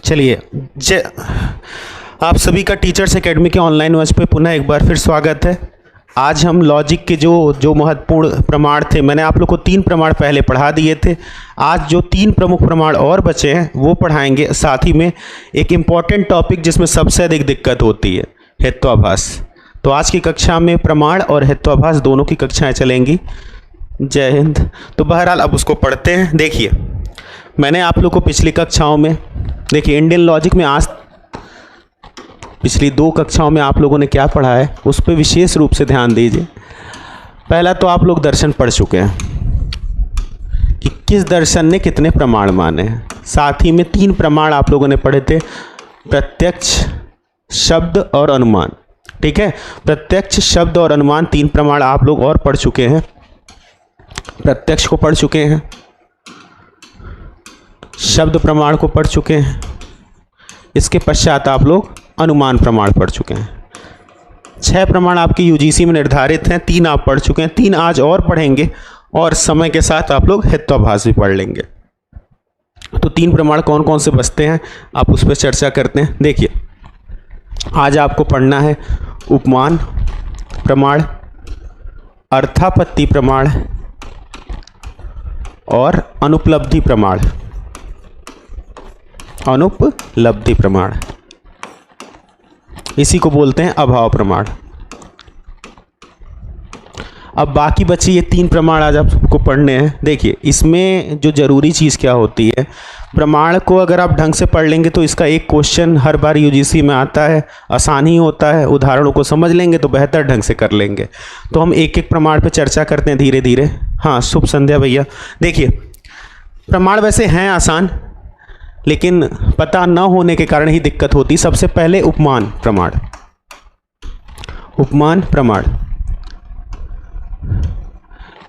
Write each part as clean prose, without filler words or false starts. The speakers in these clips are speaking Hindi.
चलिए जय आप सभी का टीचर्स एकेडमी के ऑनलाइन मंच पे पुनः एक बार फिर स्वागत है। आज हम लॉजिक के जो महत्वपूर्ण प्रमाण थे, मैंने आप लोग को 3 प्रमाण पहले पढ़ा दिए थे। आज जो 3 प्रमुख प्रमाण और बचे हैं वो पढ़ाएंगे, साथ ही में एक इम्पॉर्टेंट टॉपिक जिसमें सबसे अधिक दिक्कत होती है, हेत्वाभास। तो आज की कक्षा में प्रमाण और हेत्वाभास दोनों की कक्षाएँ चलेंगी। जय हिंद। तो बहरहाल अब उसको पढ़ते हैं। देखिए, मैंने आप लोग को पिछली कक्षाओं में, देखिए इंडियन लॉजिक में आज पिछली 2 कक्षाओं में आप लोगों ने क्या पढ़ा है उस पर विशेष रूप से ध्यान दीजिए। पहला तो आप लोग दर्शन पढ़ चुके हैं कि किस दर्शन ने कितने प्रमाण माने हैं। साथ ही में 3 प्रमाण आप लोगों ने पढ़े थे, प्रत्यक्ष, शब्द और अनुमान। ठीक है, प्रत्यक्ष, शब्द और अनुमान 3 प्रमाण आप लोग और पढ़ चुके हैं। प्रत्यक्ष को पढ़ चुके हैं, शब्द प्रमाण को पढ़ चुके हैं, इसके पश्चात आप लोग अनुमान प्रमाण पढ़ चुके हैं। 6 प्रमाण आपके यूजीसी में निर्धारित हैं, 3 आप पढ़ चुके हैं, 3 आज और पढ़ेंगे और समय के साथ आप लोग हेत्वाभास भी पढ़ लेंगे। तो 3 प्रमाण कौन कौन से बचते हैं आप उस पर चर्चा करते हैं। देखिए, आज आपको पढ़ना है उपमान प्रमाण, अर्थापत्ति प्रमाण और अनुपलब्धि प्रमाण। अनुपलब्धि प्रमाण, इसी को बोलते हैं अभाव प्रमाण। अब बाकी बचे ये 3 प्रमाण आज आपको पढ़ने हैं। देखिए, इसमें जो ज़रूरी चीज़ क्या होती है, प्रमाण को अगर आप ढंग से पढ़ लेंगे तो इसका एक क्वेश्चन हर बार यूजीसी में आता है, आसान ही होता है। उदाहरणों को समझ लेंगे तो बेहतर ढंग से कर लेंगे। तो हम एक एक प्रमाण पे चर्चा करते हैं धीरे धीरे। हाँ, शुभ संध्या भैया। देखिए, प्रमाण वैसे हैं आसान, लेकिन पता न होने के कारण ही दिक्कत होती। सबसे पहले उपमान प्रमाण। उपमान प्रमाण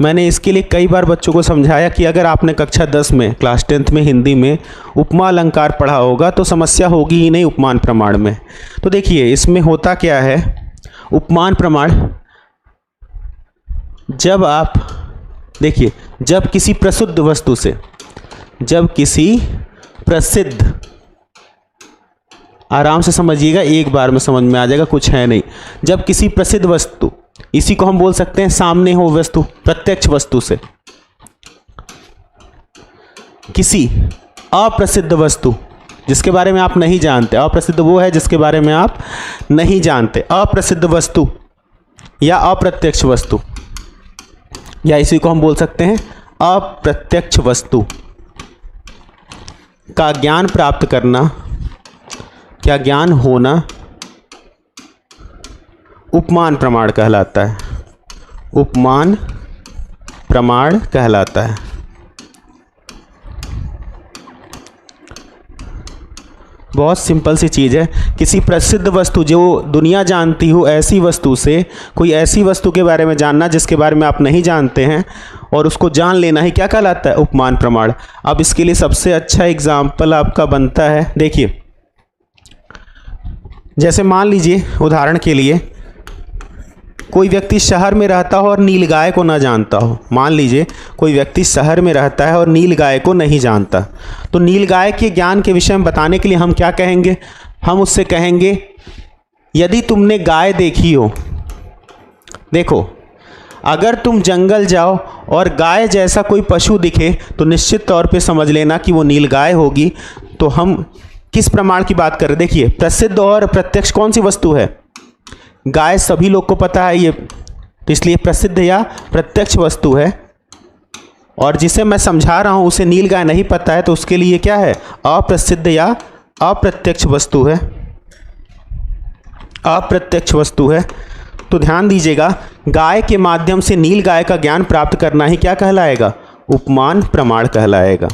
मैंने इसके लिए कई बार बच्चों को समझाया कि अगर आपने कक्षा 10 में, क्लास 10th में हिंदी में उपमा अलंकार पढ़ा होगा तो समस्या होगी ही नहीं उपमान प्रमाण में। तो देखिए, इसमें होता क्या है, उपमान प्रमाण जब आप देखिए, जब किसी प्रसिद्ध वस्तु से, जब किसी प्रसिद्ध, आराम से समझिएगा, एक बार में समझ में आ जाएगा, कुछ है नहीं। जब किसी प्रसिद्ध वस्तु, इसी को हम बोल सकते हैं सामने हो वस्तु, प्रत्यक्ष वस्तु से किसी अप्रसिद्ध वस्तु जिसके बारे में आप नहीं जानते, अप्रसिद्ध वो है जिसके बारे में आप नहीं जानते, अप्रसिद्ध वस्तु या अप्रत्यक्ष वस्तु, या इसी को हम बोल सकते हैं अप्रत्यक्ष वस्तु का ज्ञान प्राप्त करना, क्या ज्ञान होना, उपमान प्रमाण कहलाता है। उपमान प्रमाण कहलाता है। बहुत सिंपल सी चीज़ है, किसी प्रसिद्ध वस्तु जो दुनिया जानती हो ऐसी वस्तु से कोई ऐसी वस्तु के बारे में जानना जिसके बारे में आप नहीं जानते हैं और उसको जान लेना ही क्या कहलाता है, उपमान प्रमाण। अब इसके लिए सबसे अच्छा एग्जाम्पल आपका बनता है, देखिए, जैसे मान लीजिए उदाहरण के लिए कोई व्यक्ति शहर में रहता हो और नीलगाय को ना जानता हो। मान लीजिए कोई व्यक्ति शहर में रहता है और नीलगाय को नहीं जानता, तो नीलगाय के ज्ञान के विषय में बताने के लिए हम क्या कहेंगे, हम उससे कहेंगे यदि तुमने गाय देखी हो, देखो, अगर तुम जंगल जाओ और गाय जैसा कोई पशु दिखे तो निश्चित तौर पे समझ लेना कि वो नीलगाय होगी। तो हम किस प्रमाण की बात कर रहे हैं, देखिए, प्रसिद्ध और प्रत्यक्ष कौन सी वस्तु है, गाय सभी लोग को पता है ये, तो इसलिए प्रसिद्ध या प्रत्यक्ष वस्तु है। और जिसे मैं समझा रहा हूँ उसे नीलगाय नहीं पता है, तो उसके लिए क्या है, अप्रसिद्ध या अप्रत्यक्ष वस्तु है, अप्रत्यक्ष वस्तु है। तो ध्यान दीजिएगा, गाय के माध्यम से नीलगाय का ज्ञान प्राप्त करना ही क्या कहलाएगा, उपमान प्रमाण कहलाएगा।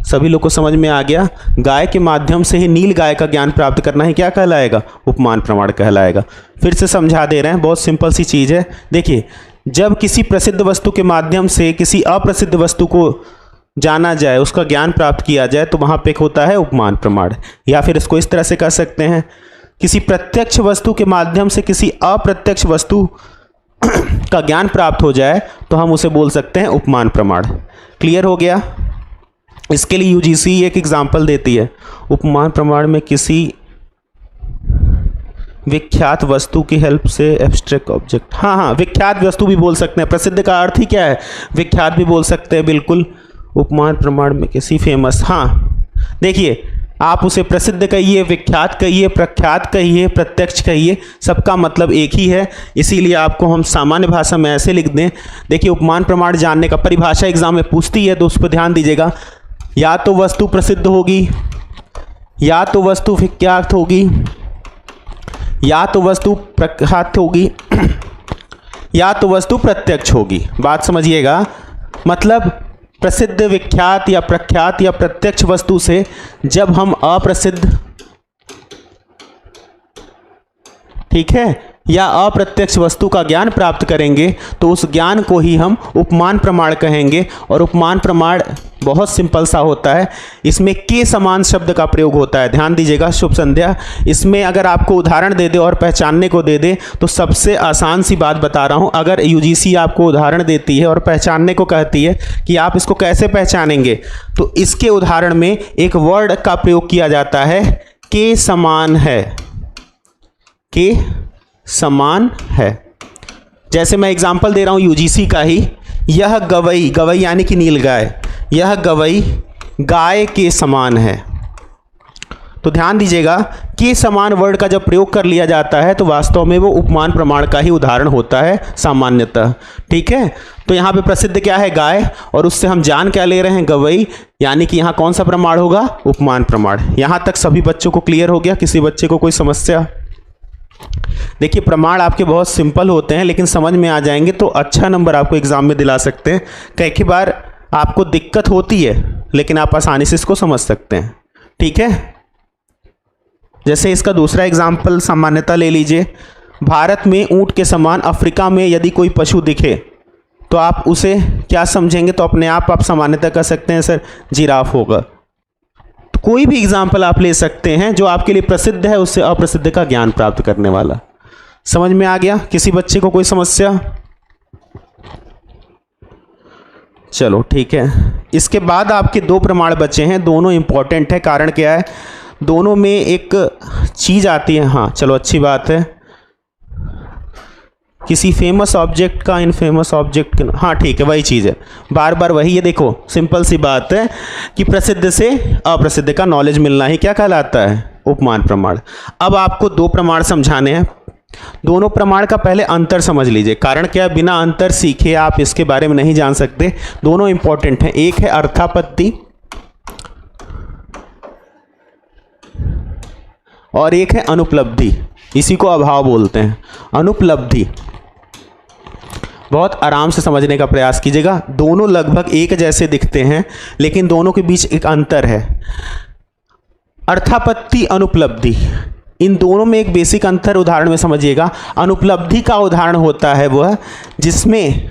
सभी लोग को समझ में आ गया, गाय के माध्यम से ही नीलगाय का ज्ञान प्राप्त करना ही क्या कहलाएगा, उपमान प्रमाण कहलाएगा। फिर से समझा दे रहे हैं, बहुत सिंपल सी चीज़ है। देखिए, जब किसी प्रसिद्ध वस्तु के माध्यम से किसी अप्रसिद्ध वस्तु को जाना जाए, उसका ज्ञान प्राप्त किया जाए, तो वहाँ पे होता है उपमान प्रमाण। या फिर इसको इस तरह से कह सकते हैं, किसी प्रत्यक्ष वस्तु के माध्यम से किसी अप्रत्यक्ष वस्तु का ज्ञान प्राप्त हो जाए तो हम उसे बोल सकते हैं उपमान प्रमाण। क्लियर हो गया? इसके लिए यूजीसी एक एग्जाम्पल देती है, उपमान प्रमाण में किसी विख्यात वस्तु की हेल्प से एब्स्ट्रैक्ट ऑब्जेक्ट, हाँ, विख्यात वस्तु भी बोल सकते हैं, प्रसिद्ध का अर्थ ही क्या है, विख्यात भी बोल सकते हैं, बिल्कुल। उपमान प्रमाण में किसी फेमस, हाँ, देखिए आप उसे प्रसिद्ध कहिए, विख्यात कहिए, प्रख्यात कहिए, प्रत्यक्ष कहिए, सबका मतलब एक ही है, इसीलिए आपको हम सामान्य भाषा में ऐसे लिख दें। देखिए उपमान प्रमाण जानने का परिभाषा एग्जाम में पूछती है, तो उस पर ध्यान दीजिएगा। या तो वस्तु प्रसिद्ध होगी, या तो वस्तु विख्यात होगी, या तो वस्तु प्रख्यात होगी, या तो वस्तु प्रत्यक्ष होगी। बात समझिएगा, मतलब प्रसिद्ध, विख्यात या प्रख्यात या प्रत्यक्ष वस्तु से जब हम अप्रसिद्ध, ठीक है, या अप्रत्यक्ष वस्तु का ज्ञान प्राप्त करेंगे तो उस ज्ञान को ही हम उपमान प्रमाण कहेंगे। और उपमान प्रमाण बहुत सिंपल सा होता है, इसमें के समान शब्द का प्रयोग होता है। ध्यान दीजिएगा, शुभ संध्या। इसमें अगर आपको उदाहरण दे दे और पहचानने को दे दे तो सबसे आसान सी बात बता रहा हूँ, अगर यूजीसी आपको उदाहरण देती है और पहचानने को कहती है कि आप इसको कैसे पहचानेंगे, तो इसके उदाहरण में एक वर्ड का प्रयोग किया जाता है, के समान है, के समान है। जैसे मैं एग्जाम्पल दे रहा हूं यूजीसी का ही, यह गवई, गवई यानी कि नीलगाय, यह गवई गाय के समान है। तो ध्यान दीजिएगा, के समान वर्ड का जब प्रयोग कर लिया जाता है तो वास्तव में वो उपमान प्रमाण का ही उदाहरण होता है सामान्यतः, ठीक है। तो यहाँ पे प्रसिद्ध क्या है, गाय, और उससे हम जान क्या ले रहे हैं, गवई, यानी कि यहाँ कौन सा प्रमाण होगा, उपमान प्रमाण। यहाँ तक सभी बच्चों को क्लियर हो गया? किसी बच्चे को कोई समस्या? देखिए प्रमाण आपके बहुत सिंपल होते हैं, लेकिन समझ में आ जाएंगे तो अच्छा नंबर आपको एग्जाम में दिला सकते हैं। कई बार आपको दिक्कत होती है लेकिन आप आसानी से इसको समझ सकते हैं, ठीक है। जैसे इसका दूसरा एग्जाम्पल सामान्यता ले लीजिए, भारत में ऊंट के समान अफ्रीका में यदि कोई पशु दिखे तो आप उसे क्या समझेंगे? तो अपने आप सामान्यता कह सकते हैं सर जिराफ होगा। तो कोई भी एग्जाम्पल आप ले सकते हैं जो आपके लिए प्रसिद्ध है, उससे अप्रसिद्ध का ज्ञान प्राप्त करने वाला। समझ में आ गया? किसी बच्चे को कोई समस्या? चलो ठीक है। इसके बाद आपके दो प्रमाण बचे हैं, दोनों इंपॉर्टेंट है। कारण क्या है, दोनों में एक चीज आती है। हाँ चलो अच्छी बात है, किसी फेमस ऑब्जेक्ट का इनफेमस ऑब्जेक्ट, हाँ ठीक है वही चीज़ है, बार बार वही है। देखो सिंपल सी बात है कि प्रसिद्ध से अप्रसिद्ध का नॉलेज मिलना ही क्या कहलाता है, उपमान प्रमाण। अब आपको दो प्रमाण समझाने हैं। दोनों प्रमाण का पहले अंतर समझ लीजिए। कारण क्या है, बिना अंतर सीखे आप इसके बारे में नहीं जान सकते। दोनों इंपॉर्टेंट हैं। एक है अर्थापत्ति और एक है अनुपलब्धि। इसी को अभाव बोलते हैं, अनुपलब्धि। बहुत आराम से समझने का प्रयास कीजिएगा। दोनों लगभग एक जैसे दिखते हैं लेकिन दोनों के बीच एक अंतर है। अर्थापत्ति, अनुपलब्धि, इन दोनों में एक बेसिक अंतर उदाहरण में समझिएगा। अनुपलब्धि का उदाहरण होता है वह जिसमें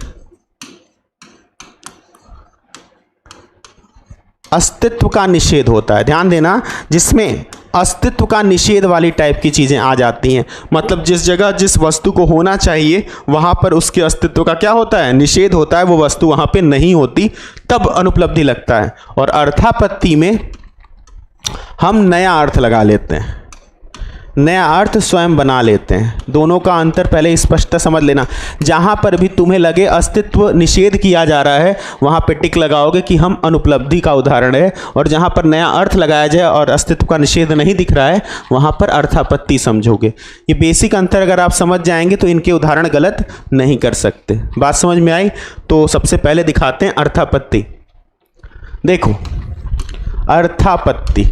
अस्तित्व का निषेध होता है। ध्यान देना, जिसमें अस्तित्व का निषेध वाली टाइप की चीज़ें आ जाती हैं। मतलब जिस जगह जिस वस्तु को होना चाहिए वहाँ पर उसके अस्तित्व का क्या होता है, निषेध होता है, वो वस्तु वहाँ पे नहीं होती, तब अनुपलब्धि लगता है। और अर्थापत्ति में हम नया अर्थ लगा लेते हैं, नया अर्थ स्वयं बना लेते हैं। दोनों का अंतर पहले स्पष्टता समझ लेना। जहाँ पर भी तुम्हें लगे अस्तित्व निषेध किया जा रहा है वहाँ पे टिक लगाओगे कि हम अनुपलब्धि का उदाहरण है, और जहाँ पर नया अर्थ लगाया जाए और अस्तित्व का निषेध नहीं दिख रहा है वहाँ पर अर्थापत्ति समझोगे। ये बेसिक अंतर अगर आप समझ जाएंगे तो इनके उदाहरण गलत नहीं कर सकते। बात समझ में आई? तो सबसे पहले दिखाते हैं अर्थापत्ति। देखो अर्थापत्ति,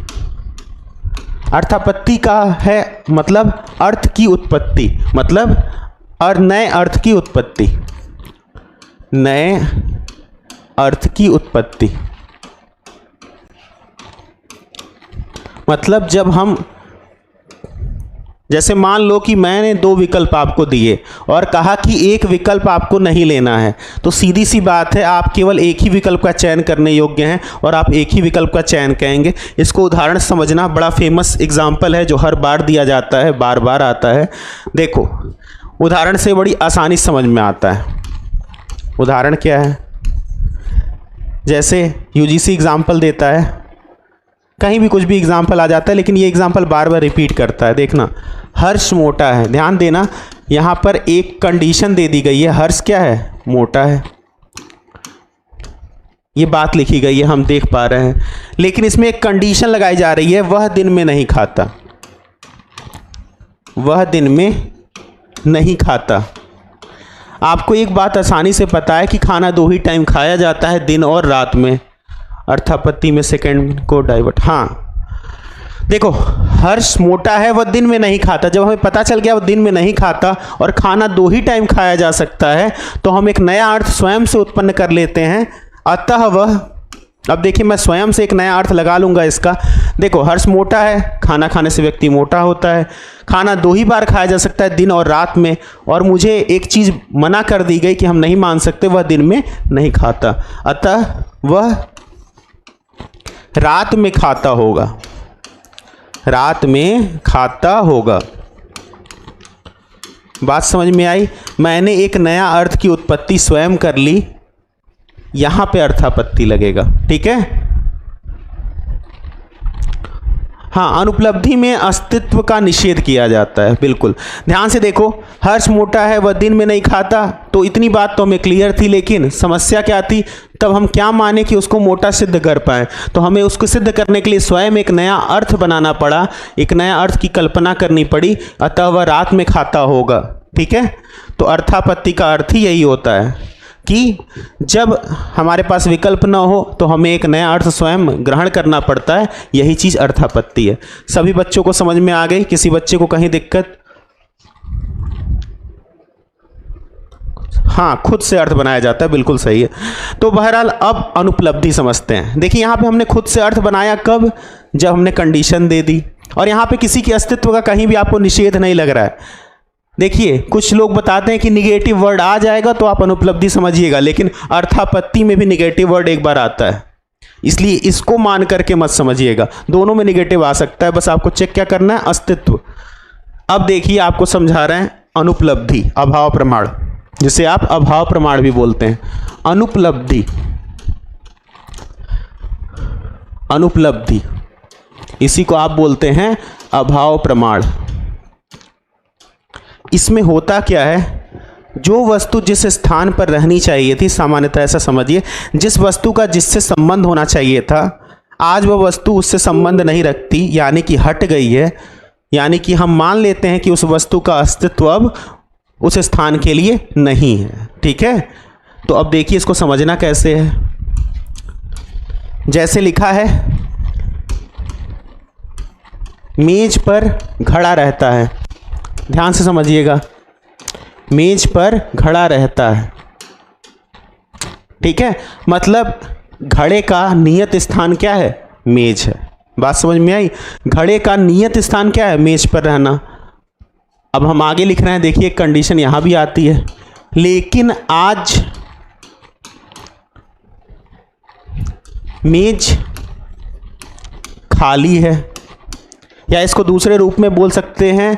अर्थापत्ति का है मतलब अर्थ की उत्पत्ति, मतलब नए अर्थ की उत्पत्ति, नए अर्थ की उत्पत्ति। मतलब जब हम, जैसे मान लो कि मैंने दो विकल्प आपको दिए और कहा कि एक विकल्प आपको नहीं लेना है, तो सीधी सी बात है आप केवल एक ही विकल्प का चयन करने योग्य हैं और आप एक ही विकल्प का चयन करेंगे। इसको उदाहरण समझना, बड़ा फेमस एग्जाम्पल है जो हर बार दिया जाता है, बार बार आता है। देखो उदाहरण से बड़ी आसानी समझ में आता है। उदाहरण क्या है, जैसे यूजीसी एग्जाम्पल देता है, कहीं भी कुछ भी एग्जाम्पल आ जाता है, लेकिन ये एग्जाम्पल बार बार रिपीट करता है। देखना, हर्ष मोटा है, ध्यान देना यहाँ पर एक कंडीशन दे दी गई है, हर्ष क्या है, मोटा है, ये बात लिखी गई है, हम देख पा रहे हैं, लेकिन इसमें एक कंडीशन लगाई जा रही है, वह दिन में नहीं खाता, वह दिन में नहीं खाता। आपको एक बात आसानी से पता है कि खाना 2 ही टाइम खाया जाता है, दिन और रात में। अर्थापत्ति में सेकंड को डाइवर्ट, हाँ देखो, हर्ष मोटा है, वह दिन में नहीं खाता। जब हमें पता चल गया वह दिन में नहीं खाता और खाना 2 ही टाइम खाया जा सकता है, तो हम एक नया अर्थ स्वयं से उत्पन्न कर लेते हैं। अतः वह, अब देखिए मैं स्वयं से एक नया अर्थ लगा लूँगा इसका। देखो, हर्ष मोटा है, खाना खाने से व्यक्ति मोटा होता है, खाना 2 ही बार खाया जा सकता है, दिन और रात में, और मुझे एक चीज़ मना कर दी गई कि हम नहीं मान सकते, वह दिन में नहीं खाता, अतः वह रात में खाता होगा, रात में खाता होगा। बात समझ में आई? मैंने एक नया अर्थ की उत्पत्ति स्वयं कर ली, यहां पे अर्थापत्ति लगेगा, ठीक है। हाँ, अनुपलब्धि में अस्तित्व का निषेध किया जाता है, बिल्कुल ध्यान से देखो, हर्ष मोटा है, वह दिन में नहीं खाता, तो इतनी बात तो हमें क्लियर थी, लेकिन समस्या क्या थी, तब हम क्या माने कि उसको मोटा सिद्ध कर पाए, तो हमें उसको सिद्ध करने के लिए स्वयं एक नया अर्थ बनाना पड़ा, एक नया अर्थ की कल्पना करनी पड़ी, अतः वह रात में खाता होगा, ठीक है। तो अर्थापत्ति का अर्थ ही यही होता है कि जब हमारे पास विकल्प न हो तो हमें एक नया अर्थ स्वयं ग्रहण करना पड़ता है, यही चीज़ अर्थापत्ति है। सभी बच्चों को समझ में आ गई? किसी बच्चे को कहीं दिक्कत? हाँ, खुद से अर्थ बनाया जाता है, बिल्कुल सही है। तो बहरहाल अब अनुपलब्धि समझते हैं। देखिए यहाँ पे हमने खुद से अर्थ बनाया कब? जब हमने कंडीशन दे दी, और यहाँ पे किसी के अस्तित्व का कहीं भी आपको निषेध नहीं लग रहा है। देखिए, कुछ लोग बताते हैं कि निगेटिव वर्ड आ जाएगा तो आप अनुपलब्धि समझिएगा, लेकिन अर्थापत्ति में भी निगेटिव वर्ड एक बार आता है, इसलिए इसको मान करके मत समझिएगा, दोनों में निगेटिव आ सकता है, बस आपको चेक क्या करना है, अस्तित्व। अब देखिए, आपको समझा रहे हैं अनुपलब्धि, अभाव प्रमाण, जिसे आप अभाव प्रमाण भी बोलते हैं। अनुपलब्धि, अनुपलब्धि इसी को आप बोलते हैं अभाव प्रमाण। इसमें होता क्या है, जो वस्तु जिस स्थान पर रहनी चाहिए थी, सामान्यतः ऐसा समझिए, जिस वस्तु का जिससे संबंध होना चाहिए था, आज वह वस्तु उससे संबंध नहीं रखती, यानी कि हट गई है, यानी कि हम मान लेते हैं कि उस वस्तु का अस्तित्व अब उस स्थान के लिए नहीं है, ठीक है। तो अब देखिए इसको समझना कैसे है। जैसे लिखा है, मेज पर घड़ा रहता है, ध्यान से समझिएगा, मेज पर घड़ा रहता है, ठीक है, मतलब घड़े का नियत स्थान क्या है, मेज है। बात समझ में आई? घड़े का नियत स्थान क्या है, मेज पर रहना। अब हम आगे लिख रहे हैं, देखिए कंडीशन यहां भी आती है, लेकिन आज मेज खाली है, या इसको दूसरे रूप में बोल सकते हैं,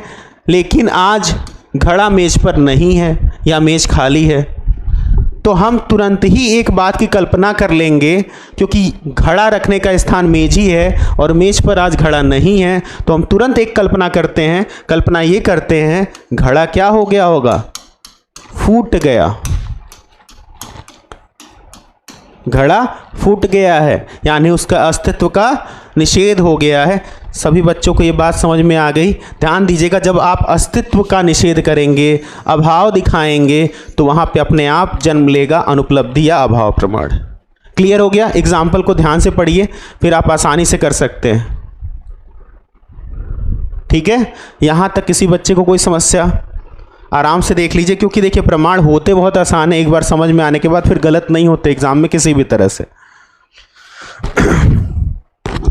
लेकिन आज घड़ा मेज पर नहीं है या मेज खाली है। तो हम तुरंत ही एक बात की कल्पना कर लेंगे, क्योंकि घड़ा रखने का स्थान मेज ही है और मेज पर आज घड़ा नहीं है, तो हम तुरंत एक कल्पना करते हैं, कल्पना ये करते हैं, घड़ा क्या हो गया होगा, फूट गया, घड़ा फूट गया है, यानी उसका अस्तित्व का निषेध हो गया है। सभी बच्चों को ये बात समझ में आ गई? ध्यान दीजिएगा, जब आप अस्तित्व का निषेध करेंगे, अभाव दिखाएंगे, तो वहाँ पे अपने आप जन्म लेगा अनुपलब्धि या अभाव प्रमाण। क्लियर हो गया? एग्जाम्पल को ध्यान से पढ़िए, फिर आप आसानी से कर सकते हैं, ठीक है। यहाँ तक किसी बच्चे को कोई समस्या? आराम से देख लीजिए, क्योंकि देखिए प्रमाण होते बहुत आसान है, एक बार समझ में आने के बाद फिर गलत नहीं होते एग्जाम में किसी भी तरह से।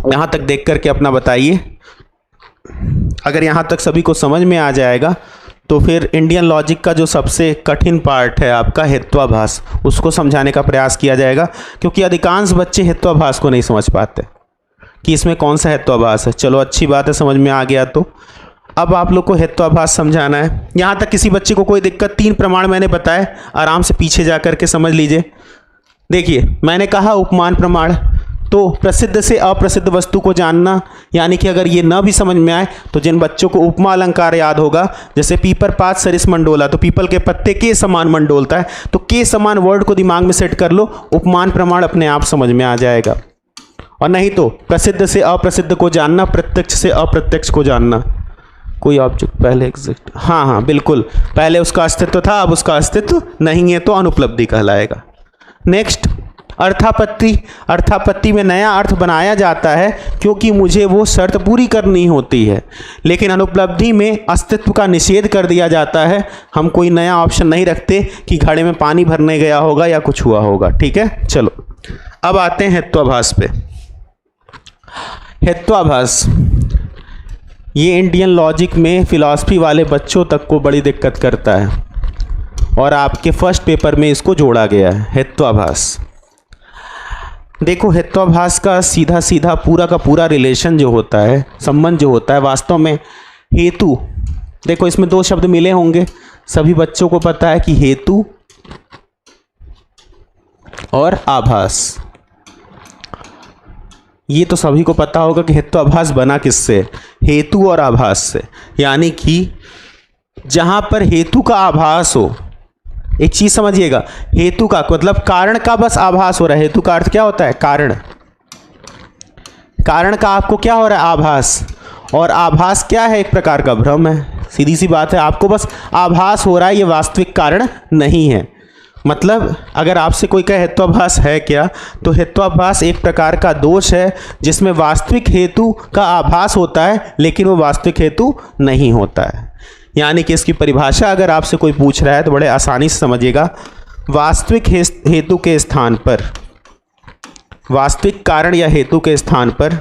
यहाँ तक देख करके अपना बताइए। अगर यहाँ तक सभी को समझ में आ जाएगा तो फिर इंडियन लॉजिक का जो सबसे कठिन पार्ट है आपका हेत्वाभास, उसको समझाने का प्रयास किया जाएगा, क्योंकि अधिकांश बच्चे हेत्वाभास को नहीं समझ पाते कि इसमें कौन सा हेत्वाभास है। चलो अच्छी बात है, समझ में आ गया। तो अब आप लोग को हेत्वाभास समझाना है। यहाँ तक किसी बच्चे को कोई दिक्कत? 3 प्रमाण मैंने बताए, आराम से पीछे जा कर के समझ लीजिए। देखिए मैंने कहा उपमान प्रमाण, तो प्रसिद्ध से अप्रसिद्ध वस्तु को जानना, यानी कि अगर ये न भी समझ में आए तो जिन बच्चों को उपमा अलंकार याद होगा, जैसे पीपर पात सरिस मंडोला, तो पीपल के पत्ते के समान मंडोलता है, तो के समान वर्ड को दिमाग में सेट कर लो, उपमान प्रमाण अपने आप समझ में आ जाएगा। और नहीं तो प्रसिद्ध से अप्रसिद्ध को जानना, प्रत्यक्ष से अप्रत्यक्ष को जानना। कोई ऑब्जेक्ट पहले एग्जिस्ट, हाँ बिल्कुल, पहले उसका अस्तित्व था, अब उसका अस्तित्व नहीं है, तो अनुपलब्धि कहलाएगा। नेक्स्ट अर्थापत्ति। अर्थापत्ति में नया अर्थ बनाया जाता है क्योंकि मुझे वो शर्त पूरी करनी होती है, लेकिन अनुपलब्धि में अस्तित्व का निषेध कर दिया जाता है। हम कोई नया ऑप्शन नहीं रखते कि घड़े में पानी भरने गया होगा या कुछ हुआ होगा। ठीक है, चलो अब आते हैं हेत्वाभास पे। हेत्वाभास ये इंडियन लॉजिक में फिलॉसफी वाले बच्चों तक को बड़ी दिक्कत करता है, और आपके फर्स्ट पेपर में इसको जोड़ा गया है, हेत्वाभास। देखो हेत्वाभास का सीधा सीधा पूरा का पूरा रिलेशन जो होता है, संबंध जो होता है, वास्तव में हेतु, देखो इसमें दो शब्द मिले होंगे, सभी बच्चों को पता है कि हेतु और आभास। ये तो सभी को पता होगा कि हेत्वाभास बना किससे, हेतु और आभास से। यानी कि जहां पर हेतु का आभास हो, एक चीज समझिएगा, हेतु का मतलब कारण का बस आभास हो रहा है। हेतु का अर्थ क्या होता है, कारण। कारण का आपको क्या हो रहा है, आभास। और आभास क्या है, एक प्रकार का भ्रम है। सीधी सी बात है, आपको बस आभास हो रहा है, ये वास्तविक कारण नहीं है। मतलब अगर आपसे कोई कहे हेत्वाभास है क्या, तो हेत्वाभास एक प्रकार का दोष है जिसमें वास्तविक हेतु का आभास होता है लेकिन वो वास्तविक हेतु नहीं होता है। यानी कि इसकी परिभाषा अगर आपसे कोई पूछ रहा है तो बड़े आसानी से समझिएगा, वास्तविक हेतु के स्थान पर, वास्तविक कारण या हेतु के स्थान पर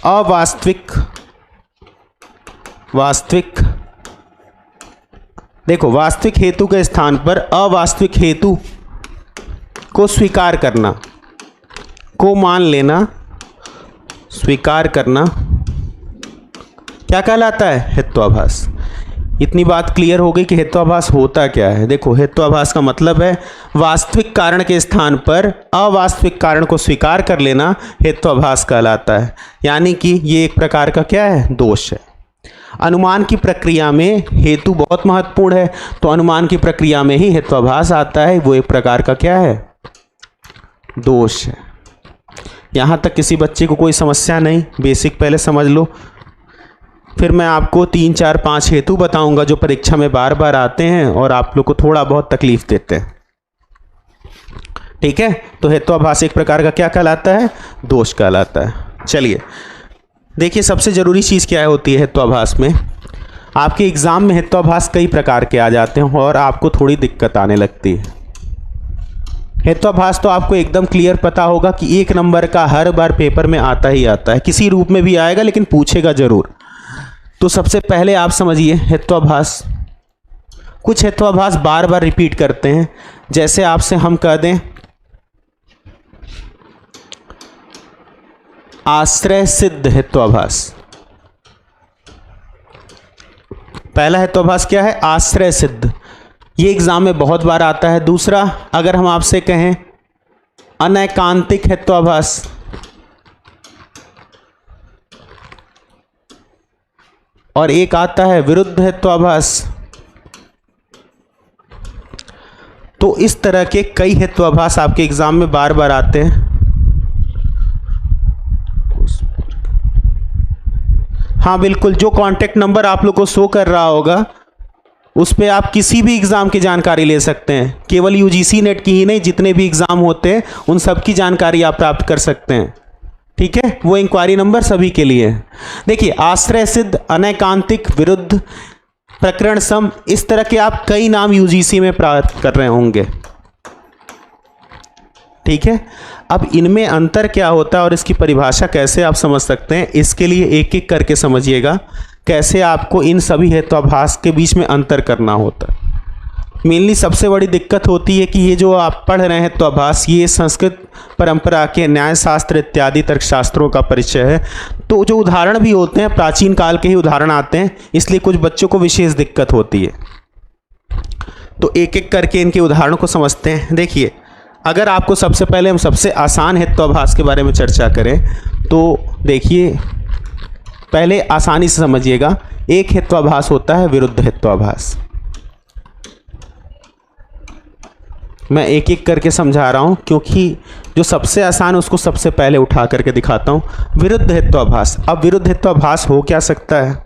अवास्तविक, वास्तविक, देखो वास्तविक हेतु के स्थान पर अवास्तविक हेतु को स्वीकार करना, को मान लेना, स्वीकार करना, क्या कहलाता है, हेत्वाभास। इतनी बात क्लियर हो गई कि हेत्वाभास होता क्या है। देखो हेत्वाभास का मतलब है वास्तविक कारण के स्थान पर अवास्तविक कारण को स्वीकार कर लेना, हेत्वाभास कहलाता है। यानी कि ये एक प्रकार का क्या है, दोष है। अनुमान की प्रक्रिया में हेतु बहुत महत्वपूर्ण है, तो अनुमान की प्रक्रिया में ही हेत्वाभास आता है, वो एक प्रकार का क्या है, दोष है। यहाँ तक किसी बच्चे को कोई समस्या नहीं, बेसिक पहले समझ लो, फिर मैं आपको 3 4 5 हेतु बताऊंगा जो परीक्षा में बार बार आते हैं और आप लोग को थोड़ा बहुत तकलीफ देते हैं। ठीक है, तो हेत्वाभास एक प्रकार का क्या कहलाता है, दोष कहलाता है। चलिए देखिए, सबसे ज़रूरी चीज़ क्या होती है हेत्वाभास में। आपके एग्ज़ाम में हेत्वाभास कई प्रकार के आ जाते हैं और आपको थोड़ी दिक्कत आने लगती है। हेत्वाभास तो आपको एकदम क्लियर पता होगा कि 1 नंबर का हर बार पेपर में आता ही आता है, किसी रूप में भी आएगा लेकिन पूछेगा ज़रूर। तो सबसे पहले आप समझिए हेत्वाभास, कुछ हेत्वाभास बार बार रिपीट करते हैं। जैसे आपसे हम कह दें आश्रय सिद्ध हेत्वाभास, पहला हेत्वाभास क्या है, आश्रय सिद्ध, ये एग्जाम में बहुत बार आता है। दूसरा, अगर हम आपसे कहें अनैकांतिक हेत्वाभास, और एक आता है विरुद्ध हेत्वाभास। तो इस तरह के कई हेत्वाभास आपके एग्जाम में बार बार आते हैं। हाँ बिल्कुल, जो कांटेक्ट नंबर आप लोग को शो कर रहा होगा उस पर आप किसी भी एग्ज़ाम की जानकारी ले सकते हैं। केवल यूजीसी नेट की ही नहीं, जितने भी एग्ज़ाम होते हैं उन सब की जानकारी आप प्राप्त कर सकते हैं। ठीक है, वो इंक्वायरी नंबर सभी के लिए है। देखिए आश्रय सिद्ध, अनैकांतिक, विरुद्ध, प्रकरण सम, इस तरह के आप कई नाम यूजीसी में प्राप्त कर रहे होंगे। ठीक है, अब इनमें अंतर क्या होता है और इसकी परिभाषा कैसे आप समझ सकते हैं, इसके लिए एक एक करके समझिएगा कैसे आपको इन सभी हेत्वाभास के बीच में अंतर करना होता है। मेनली सबसे बड़ी दिक्कत होती है कि ये जो आप पढ़ रहे हैं हेत्वाभास, ये संस्कृत परंपरा के न्याय शास्त्र इत्यादि तर्कशास्त्रों का परिचय है। तो जो उदाहरण भी होते हैं प्राचीन काल के ही उदाहरण आते हैं, इसलिए कुछ बच्चों को विशेष दिक्कत होती है। तो एक एक करके इनके उदाहरणों को समझते हैं। देखिए, अगर आपको सबसे पहले हम सबसे आसान हेत्वाभास के बारे में चर्चा करें तो देखिए, पहले आसानी से समझिएगा, एक हेत्वाभास होता है विरुद्ध हेत्वाभास। मैं एक एक करके समझा रहा हूं क्योंकि जो सबसे आसान उसको सबसे पहले उठा करके दिखाता हूं। विरुद्ध हेत्वाभास। अब विरुद्ध हेत्वाभास हो क्या सकता है?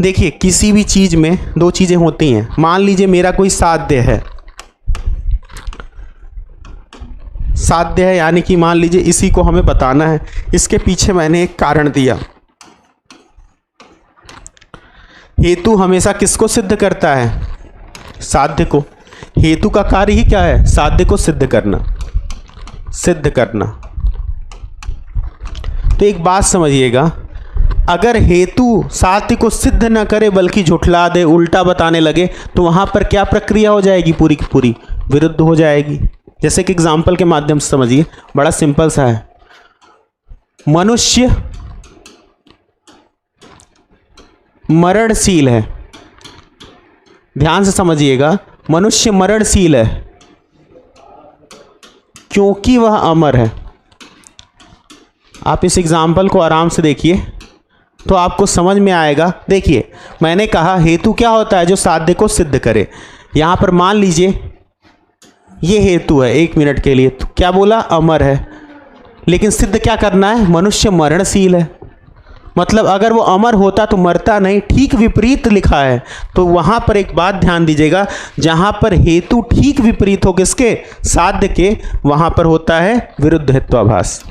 देखिए, किसी भी चीज में दो चीजें होती हैं। मान लीजिए मेरा कोई साध्य है, साध्य है यानी कि मान लीजिए इसी को हमें बताना है, इसके पीछे मैंने एक कारण दिया। हेतु हमेशा किसको सिद्ध करता है? साध्य को। हेतु का कार्य ही क्या है? साध्य को सिद्ध करना, सिद्ध करना। तो एक बात समझिएगा, अगर हेतु साध्य को सिद्ध न करे बल्कि झुठला दे, उल्टा बताने लगे, तो वहां पर क्या प्रक्रिया हो जाएगी? पूरी की पूरी विरुद्ध हो जाएगी। जैसे कि एग्जाम्पल के माध्यम से समझिए, बड़ा सिंपल सा है। मनुष्य मरणशील है। ध्यान से समझिएगा, मनुष्य मरणशील है क्योंकि वह अमर है। आप इस एग्जाम्पल को आराम से देखिए तो आपको समझ में आएगा। देखिए, मैंने कहा हेतु क्या होता है? जो साध्य को सिद्ध करे। यहां पर मान लीजिए ये हेतु है, एक मिनट के लिए, तो क्या बोला? अमर है। लेकिन सिद्ध क्या करना है? मनुष्य मरणशील है। मतलब अगर वो अमर होता तो मरता नहीं, ठीक विपरीत लिखा है। तो वहां पर एक बात ध्यान दीजिएगा, जहां पर हेतु ठीक विपरीत हो किसके? साध्य के, वहां पर होता है विरुद्ध हेत्वाभास।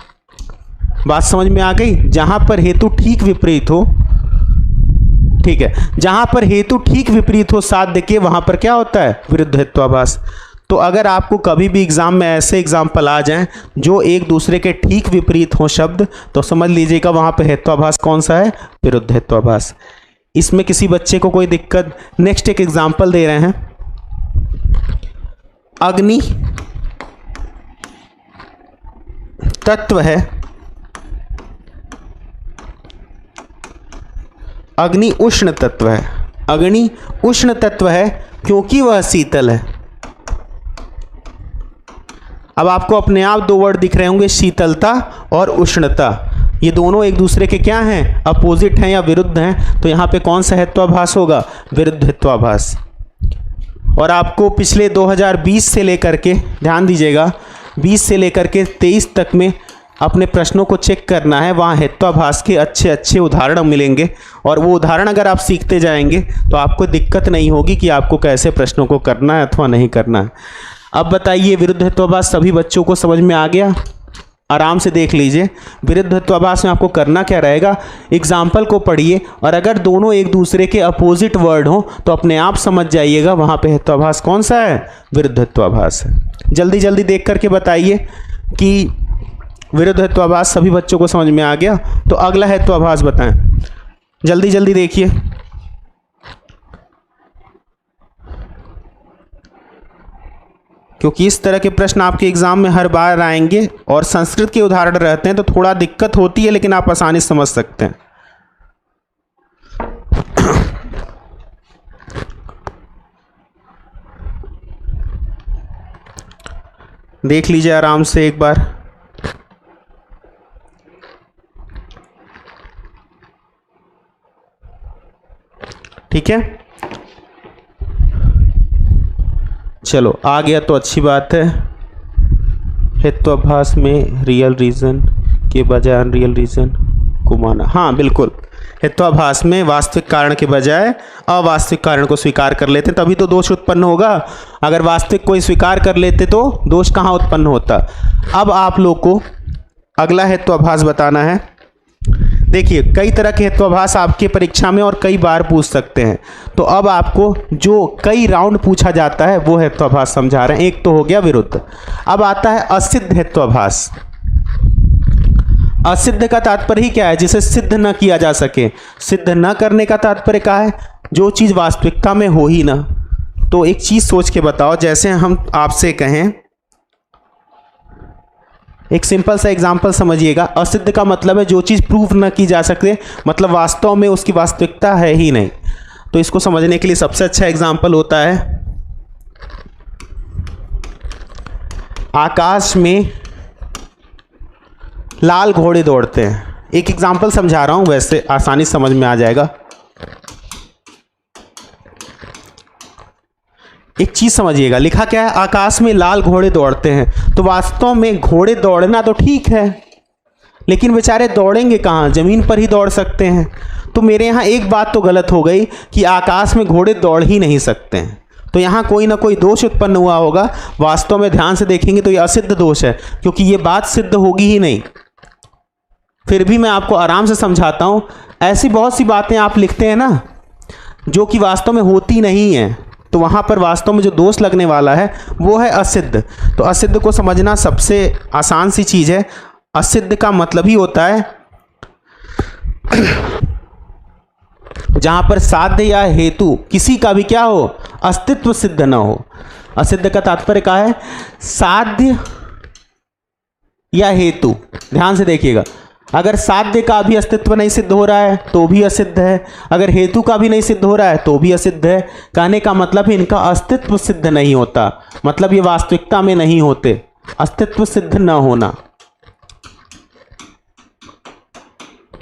बात समझ में आ गई? जहां पर हेतु ठीक विपरीत हो, ठीक है, जहां पर हेतु ठीक विपरीत हो साध्य के, वहां पर क्या होता है? विरुद्ध हेत्वाभास। तो अगर आपको कभी भी एग्जाम में ऐसे एग्जाम्पल आ जाएं जो एक दूसरे के ठीक विपरीत हो शब्द, तो समझ लीजिएगा वहां पे हेत्वाभास कौन सा है? विरुद्ध हेत्वाभास। इसमें किसी बच्चे को कोई दिक्कत? नेक्स्ट एक एग्जाम्पल दे रहे हैं। अग्नि तत्व है, अग्नि उष्ण तत्व है। अग्नि उष्ण तत्व है क्योंकि वह शीतल है। अब आपको अपने आप दो वर्ड दिख रहे होंगे, शीतलता और उष्णता। ये दोनों एक दूसरे के क्या हैं? अपोजिट हैं या विरुद्ध हैं। तो यहाँ पे कौन सा हेत्वाभास होगा? विरुद्ध हेत्वाभास। और आपको पिछले 2020 से लेकर के, ध्यान दीजिएगा, 20 से लेकर के 23 तक में अपने प्रश्नों को चेक करना है। वहाँ हेत्वाभास के अच्छे अच्छे उदाहरण मिलेंगे और वो उदाहरण अगर आप सीखते जाएंगे तो आपको दिक्कत नहीं होगी कि आपको कैसे प्रश्नों को करना है अथवा नहीं करना है। अब बताइए, विरुद्ध हेत्वाभास सभी बच्चों को समझ में आ गया? आराम से देख लीजिए। विरुद्ध हेत्वाभास में आपको करना क्या रहेगा? एग्जाम्पल को पढ़िए और अगर दोनों एक दूसरे के अपोजिट वर्ड हो तो अपने आप समझ जाइएगा वहाँ पे हेत्वाभास कौन सा है? विरुद्ध हेत्वाभास है। जल्दी जल्दी देख करके बताइए कि विरुद्ध हेत्वाभास सभी बच्चों को समझ में आ गया। तो अगला हेत्वाभास बताएं, जल्दी जल्दी देखिए। क्योंकि इस तरह के प्रश्न आपके एग्जाम में हर बार आएंगे और संस्कृत के उदाहरण रहते हैं तो थोड़ा दिक्कत होती है, लेकिन आप आसानी से समझ सकते हैं। देख लीजिए आराम से एक बार। ठीक है, चलो आ गया तो अच्छी बात है। हेत्वाभास में रियल रीज़न के बजाय अनरियल रीज़न को माना। हाँ बिल्कुल, हेत्वाभास में वास्तविक कारण के बजाय अवास्तविक कारण को स्वीकार कर लेते, तभी तो दोष उत्पन्न होगा। अगर वास्तविक को स्वीकार कर लेते तो दोष कहाँ उत्पन्न होता। अब आप लोग को अगला हेत्वाभास बताना है। देखिए, कई तरह के हेत्वाभास आपके परीक्षा में और कई बार पूछ सकते हैं। तो अब आपको जो कई राउंड पूछा जाता है वो हेत्वाभास समझा रहे हैं। एक तो हो गया विरुद्ध। अब आता है असिद्ध हेत्वाभास। असिद्ध का तात्पर्य ही क्या है? जिसे सिद्ध न किया जा सके। सिद्ध न करने का तात्पर्य क्या है? जो चीज़ वास्तविकता में हो ही ना। तो एक चीज़ सोच के बताओ, जैसे हम आपसे कहें, एक सिंपल सा एग्जांपल समझिएगा। असिद्ध का मतलब है जो चीज़ प्रूफ न की जा सके, मतलब वास्तव में उसकी वास्तविकता है ही नहीं। तो इसको समझने के लिए सबसे अच्छा एग्जांपल होता है आकाश में लाल घोड़े दौड़ते हैं। एक एग्जाम्पल समझा रहा हूं, वैसे आसानी समझ में आ जाएगा। एक चीज समझिएगा, लिखा क्या है, आकाश में लाल घोड़े दौड़ते हैं। तो वास्तव में घोड़े दौड़ना तो ठीक है, लेकिन बेचारे दौड़ेंगे कहाँ, जमीन पर ही दौड़ सकते हैं। तो मेरे यहाँ एक बात तो गलत हो गई कि आकाश में घोड़े दौड़ ही नहीं सकते हैं। तो यहाँ कोई ना कोई दोष उत्पन्न हुआ होगा। वास्तव में ध्यान से देखेंगे तो ये असिद्ध दोष है, क्योंकि ये बात सिद्ध होगी ही नहीं। फिर भी मैं आपको आराम से समझाता हूँ। ऐसी बहुत सी बातें आप लिखते हैं ना जो कि वास्तव में होती नहीं है, तो वहाँ पर वास्तव में जो दोष लगने वाला है वो है असिद्ध। तो असिद्ध को समझना सबसे आसान सी चीज़ है। असिद्ध का मतलब ही होता है जहाँ पर साध्य या हेतु किसी का भी क्या हो, अस्तित्व सिद्ध न हो। असिद्ध का तात्पर्य क्या है, साध्य या हेतु। ध्यान से देखिएगा, अगर साध्य का भी अस्तित्व नहीं सिद्ध हो रहा है तो भी असिद्ध है, अगर हेतु का भी नहीं सिद्ध हो रहा है तो भी असिद्ध है। कहने का मतलब है इनका अस्तित्व सिद्ध नहीं होता, मतलब ये वास्तविकता में नहीं होते, अस्तित्व सिद्ध न होना।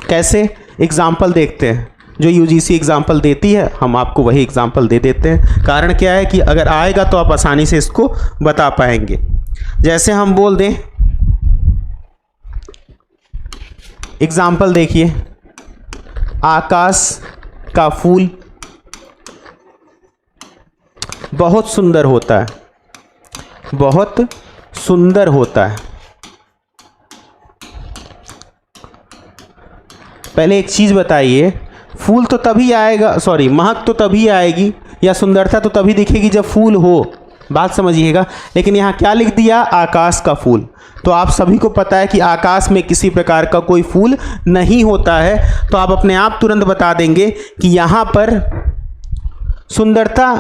कैसे, एग्जाम्पल देखते हैं। जो यूजीसी एग्जाम्पल देती है हम आपको वही एग्जाम्पल दे देते हैं। कारण क्या है कि अगर आएगा तो आप आसानी से इसको बता पाएंगे। जैसे हम बोल दें, एग्जाम्पल देखिए, आकाश का फूल बहुत सुंदर होता है, बहुत सुंदर होता है। पहले एक चीज़ बताइए, फूल तो तभी आएगा, सॉरी महक तो तभी आएगी या सुंदरता तो तभी दिखेगी जब फूल हो, बात समझिएगा। लेकिन यहाँ क्या लिख दिया, आकाश का फूल। तो आप सभी को पता है कि आकाश में किसी प्रकार का कोई फूल नहीं होता है, तो आप अपने आप तुरंत बता देंगे कि यहाँ पर सुंदरता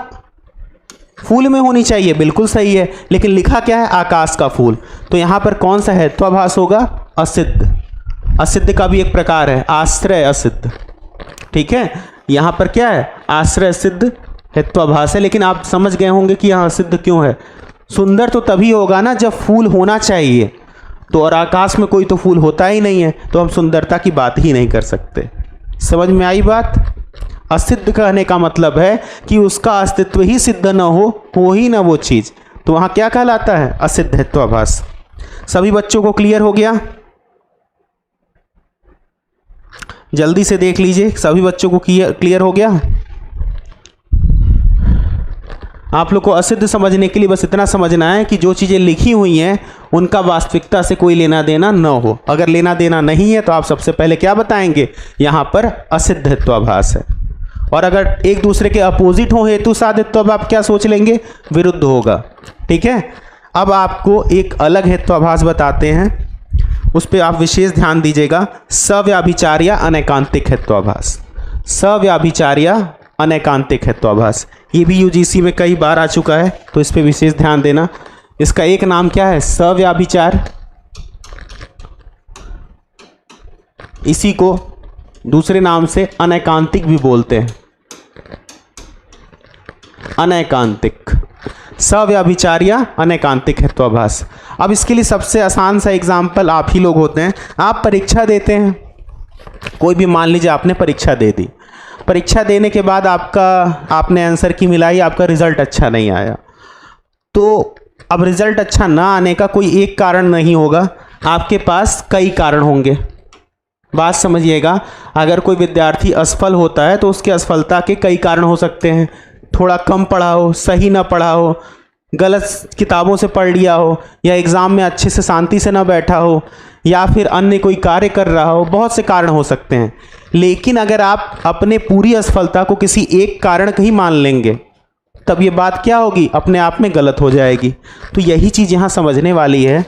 फूल में होनी चाहिए, बिल्कुल सही है। लेकिन लिखा क्या है, आकाश का फूल। तो यहाँ पर कौन सा हेत्वाभास होगा, असिद्ध। असिद्ध का भी एक प्रकार है आश्रय असिद्ध, ठीक है। यहाँ पर क्या है, आश्रय सिद्ध हेत्वाभास है। लेकिन आप समझ गए होंगे कि यहाँ असिद्ध क्यों है। सुंदर तो तभी होगा ना जब फूल होना चाहिए, तो और आकाश में कोई तो फूल होता ही नहीं है, तो हम सुंदरता की बात ही नहीं कर सकते। समझ में आई बात। असिद्ध कहने का मतलब है कि उसका अस्तित्व ही सिद्ध न हो ही ना वो चीज़, तो वहाँ क्या कहलाता है, असिद्ध हेत्वाभास। सभी बच्चों को क्लियर हो गया, जल्दी से देख लीजिए, सभी बच्चों को क्लियर हो गया। आप लोग को असिद्ध समझने के लिए बस इतना समझना है कि जो चीज़ें लिखी हुई हैं उनका वास्तविकता से कोई लेना देना न हो। अगर लेना देना नहीं है तो आप सबसे पहले क्या बताएंगे, यहाँ पर असिद्ध हेत्वाभास है। और अगर एक दूसरे के अपोजिट हो हेतु साध्य, तो अब आप क्या सोच लेंगे, विरुद्ध होगा, ठीक है। अब आपको एक अलग हेत्वाभास बताते हैं, उस पर आप विशेष ध्यान दीजिएगा, सव्याभिचार या अनैकांतिक हेत्वाभास। सव्याभिचार या अनैकांतिक हेत्वाभास, ये भी यूजीसी में कई बार आ चुका है, तो इस पर विशेष ध्यान देना। इसका एक नाम क्या है, सव्याभिचार। इसी को दूसरे नाम से अनैकांतिक भी बोलते हैं, अनैकांतिक, सव्याभिचार या अनैकांतिक हेत्वाभास। अब इसके लिए सबसे आसान सा एग्जाम्पल आप ही लोग होते हैं। आप परीक्षा देते हैं, कोई भी मान लीजिए आपने परीक्षा दे दी, परीक्षा देने के बाद आपने आंसर की मिलाई, आपका रिजल्ट अच्छा नहीं आया। तो अब रिजल्ट अच्छा ना आने का कोई एक कारण नहीं होगा, आपके पास कई कारण होंगे। बात समझिएगा, अगर कोई विद्यार्थी असफल होता है तो उसके असफलता के कई कारण हो सकते हैं। थोड़ा कम पढ़ा हो, सही ना पढ़ा हो, गलत किताबों से पढ़ लिया हो, या एग्ज़ाम में अच्छे से शांति से ना बैठा हो, या फिर अन्य कोई कार्य कर रहा हो, बहुत से कारण हो सकते हैं। लेकिन अगर आप अपने पूरी असफलता को किसी एक कारण का ही मान लेंगे, तब ये बात क्या होगी, अपने आप में गलत हो जाएगी। तो यही चीज़ यहाँ समझने वाली है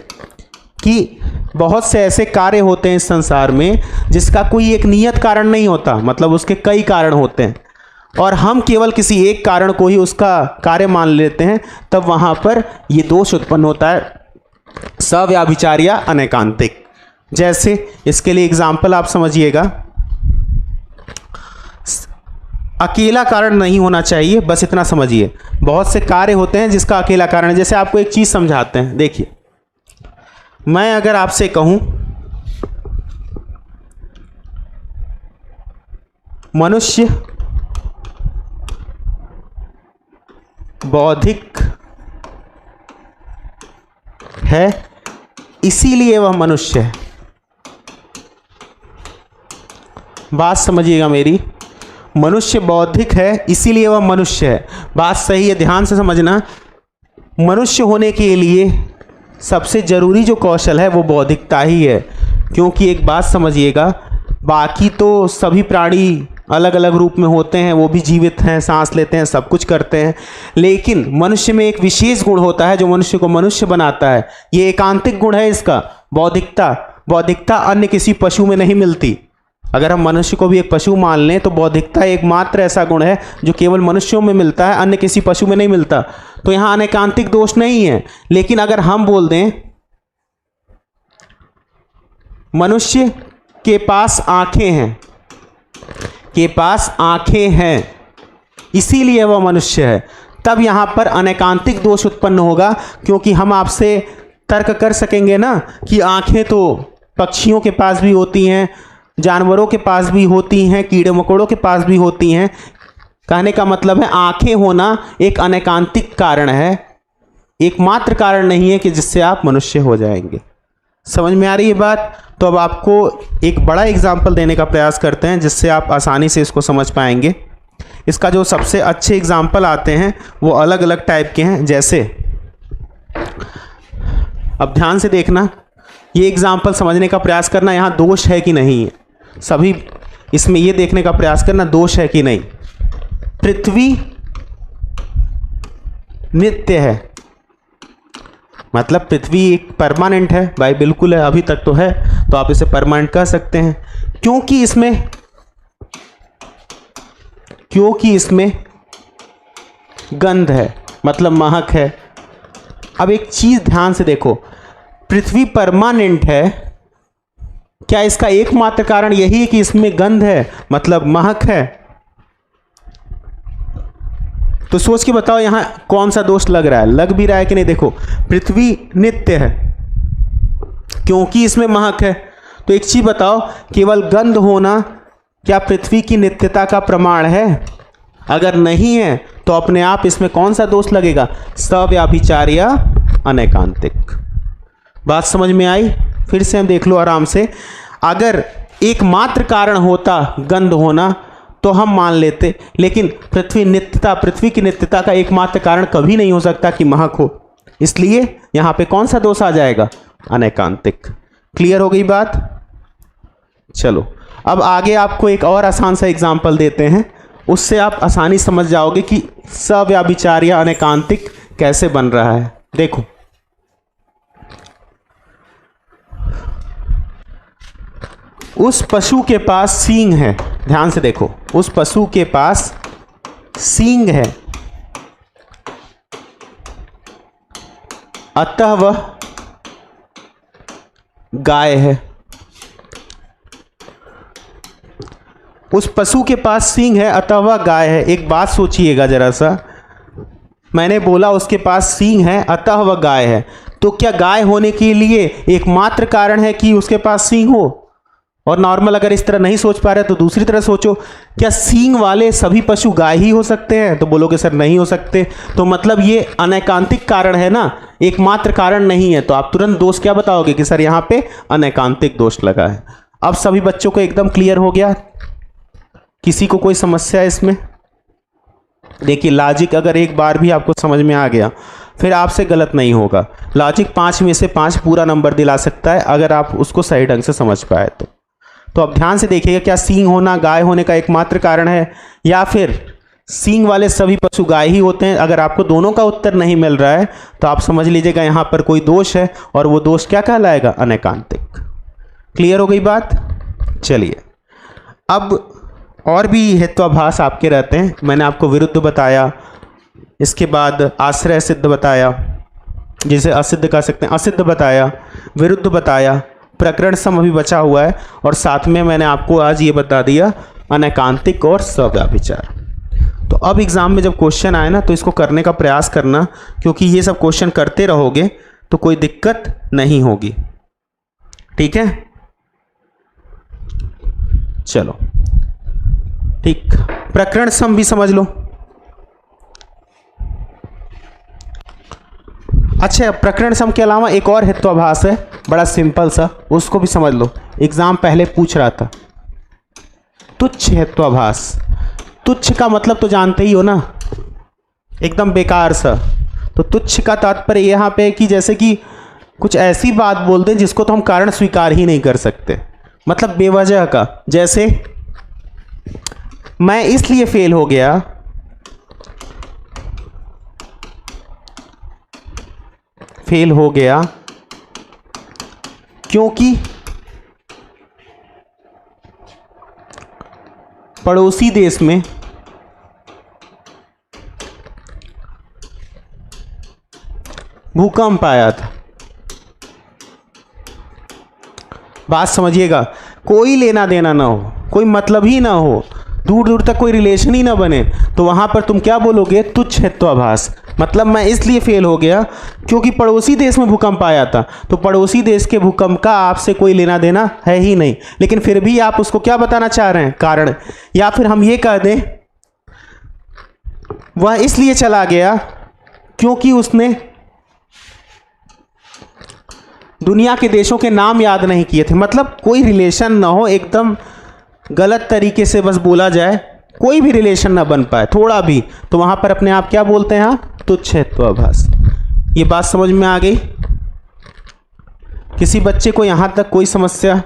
कि बहुत से ऐसे कार्य होते हैं इस संसार में जिसका कोई एक नियत कारण नहीं होता, मतलब उसके कई कारण होते हैं, और हम केवल किसी एक कारण को ही उसका कार्य मान लेते हैं, तब वहाँ पर ये दोष उत्पन्न होता है, सव्याभिचार या अनैकांतिक। जैसे इसके लिए एग्जाम्पल आप समझिएगा, अकेला कारण नहीं होना चाहिए, बस इतना समझिए। बहुत से कार्य होते हैं जिसका अकेला कारण है। जैसे आपको एक चीज़ समझाते हैं, देखिए मैं अगर आपसे कहूं मनुष्य बौद्धिक है इसीलिए वह मनुष्य है, बात समझिएगा मेरी, मनुष्य बौद्धिक है इसीलिए वह मनुष्य है, बात सही है, ध्यान से समझना। मनुष्य होने के लिए सबसे ज़रूरी जो कौशल है वो बौद्धिकता ही है, क्योंकि एक बात समझिएगा, बाकी तो सभी प्राणी अलग अलग रूप में होते हैं, वो भी जीवित हैं, सांस लेते हैं, सब कुछ करते हैं, लेकिन मनुष्य में एक विशेष गुण होता है जो मनुष्य को मनुष्य बनाता है। ये एकांतिक गुण है इसका, बौद्धिकता। बौद्धिकता अन्य किसी पशु में नहीं मिलती। अगर हम मनुष्य को भी एक पशु मान लें तो बौद्धिकता एकमात्र ऐसा गुण है जो केवल मनुष्यों में मिलता है, अन्य किसी पशु में नहीं मिलता। तो यहाँ अनेकांतिक दोष नहीं है। लेकिन अगर हम बोल दें मनुष्य के पास आंखें हैं, के पास आंखें हैं इसीलिए वह मनुष्य है, तब यहाँ पर अनेकांतिक दोष उत्पन्न होगा, क्योंकि हम आपसे तर्क कर सकेंगे ना कि आंखें तो पक्षियों के पास भी होती हैं, जानवरों के पास भी होती हैं, कीड़े मकोड़ों के पास भी होती हैं। कहने का मतलब है आंखें होना एक अनेकांतिक कारण है, एकमात्र कारण नहीं है कि जिससे आप मनुष्य हो जाएंगे। समझ में आ रही है बात? तो अब आपको एक बड़ा एग्जाम्पल देने का प्रयास करते हैं जिससे आप आसानी से इसको समझ पाएंगे। इसका जो सबसे अच्छे एग्जाम्पल आते हैं वो अलग अलग टाइप के हैं। जैसे अब ध्यान से देखना, ये एग्जाम्पल समझने का प्रयास करना, यहाँ दोष है कि नहीं है, सभी इसमें ये देखने का प्रयास करना दोष है कि नहीं। पृथ्वी नित्य है, मतलब पृथ्वी एक परमानेंट है भाई, बिल्कुल है, अभी तक तो है, तो आप इसे परमानेंट कह सकते हैं, क्योंकि इसमें गंध है, मतलब महक है। अब एक चीज ध्यान से देखो, पृथ्वी परमानेंट है, क्या इसका एकमात्र कारण यही है कि इसमें गंध है, मतलब महक है? तो सोच के बताओ यहां कौन सा दोष लग रहा है, लग भी रहा है कि नहीं? देखो, पृथ्वी नित्य है क्योंकि इसमें महक है, तो एक चीज बताओ, केवल गंध होना क्या पृथ्वी की नित्यता का प्रमाण है? अगर नहीं है तो अपने आप इसमें कौन सा दोष लगेगा? सव्याभिचार्य अनेकांतिक। बात समझ में आई? फिर से हम देख लो आराम से। अगर एकमात्र कारण होता गंध होना तो हम मान लेते, लेकिन पृथ्वी की नित्यता का एकमात्र कारण कभी नहीं हो सकता कि महक हो, इसलिए यहां पे कौन सा दोष आ जाएगा? अनेकांतिक। क्लियर हो गई बात? चलो अब आगे आपको एक और आसान सा एग्जाम्पल देते हैं, उससे आप आसानी समझ जाओगे कि सव्याभिचार्य अनेकांतिक कैसे बन रहा है। देखो, उस पशु के पास सींग है, ध्यान से देखो, उस पशु के पास सींग है, अतः वह गाय है। उस पशु के पास सींग है अतः वह गाय है। एक बात सोचिएगा जरा सा, मैंने बोला उसके पास सींग है अतः वह गाय है, तो क्या गाय होने के लिए एकमात्र कारण है कि उसके पास सींग हो? और नॉर्मल अगर इस तरह नहीं सोच पा रहे तो दूसरी तरह सोचो, क्या सींग वाले सभी पशु गाय ही हो सकते हैं? तो बोलोगे सर नहीं हो सकते, तो मतलब ये अनेकांतिक कारण है ना, एकमात्र कारण नहीं है, तो आप तुरंत दोष क्या बताओगे कि सर यहाँ पे अनेकांतिक दोष लगा है। अब सभी बच्चों को एकदम क्लियर हो गया? किसी को कोई समस्या है इसमें? देखिए, लॉजिक अगर एक बार भी आपको समझ में आ गया फिर आपसे गलत नहीं होगा। लॉजिक 5 में से 5 पूरा नंबर दिला सकता है अगर आप उसको सही ढंग से समझ पाए तो अब ध्यान से देखिएगा, क्या सींग होना गाय होने का एकमात्र कारण है या फिर सींग वाले सभी पशु गाय ही होते हैं? अगर आपको दोनों का उत्तर नहीं मिल रहा है तो आप समझ लीजिएगा यहाँ पर कोई दोष है, और वो दोष क्या कहलाएगा? अनेकांतिक। क्लियर हो गई बात? चलिए, अब और भी हेत्वाभास आपके रहते हैं। मैंने आपको विरुद्ध बताया, इसके बाद आश्रय सिद्ध बताया, जिसे असिद्ध कह सकते हैं, असिद्ध बताया, विरुद्ध बताया, प्रकरण सम अभी बचा हुआ है, और साथ में मैंने आपको आज ये बता दिया अनेकांतिक और सव्याभिचार। तो अब एग्जाम में जब क्वेश्चन आए ना तो इसको करने का प्रयास करना, क्योंकि ये सब क्वेश्चन करते रहोगे तो कोई दिक्कत नहीं होगी। ठीक है, चलो ठीक। प्रकरण सम भी समझ लो। अच्छा, प्रकरण सम के अलावा एक और हेत्वाभास है, बड़ा सिंपल सा, उसको भी समझ लो। एग्जाम पहले पूछ रहा था, तुच्छ हेत्वाभास। तुच्छ का मतलब तो जानते ही हो ना, एकदम बेकार सा। तो तुच्छ का तात्पर्य यहाँ पे कि जैसे कि कुछ ऐसी बात बोल दें जिसको तो हम कारण स्वीकार ही नहीं कर सकते, मतलब बेवजह का। जैसे मैं इसलिए फेल हो गया क्योंकि पड़ोसी देश में भूकंप आया था। बात समझिएगा, कोई लेना देना ना हो, कोई मतलब ही ना हो, दूर दूर तक कोई रिलेशन ही ना बने, तो वहां पर तुम क्या बोलोगे? तुच्छ हेत्वाभास। मतलब मैं इसलिए फेल हो गया क्योंकि पड़ोसी देश में भूकंप आया था। तो पड़ोसी देश के भूकंप का आपसे कोई लेना देना है ही नहीं, लेकिन फिर भी आप उसको क्या बताना चाह रहे हैं? कारण। या फिर हम ये कह दें वह इसलिए चला गया क्योंकि उसने दुनिया के देशों के नाम याद नहीं किए थे। मतलब कोई रिलेशन ना हो, एकदम गलत तरीके से बस बोला जाए, कोई भी रिलेशन ना बन पाए थोड़ा भी, तो वहां पर अपने आप क्या बोलते हैं? हाँ, तुच्छ हेत्वाभास। ये बात समझ में आ गई? किसी बच्चे को यहां तक कोई समस्या?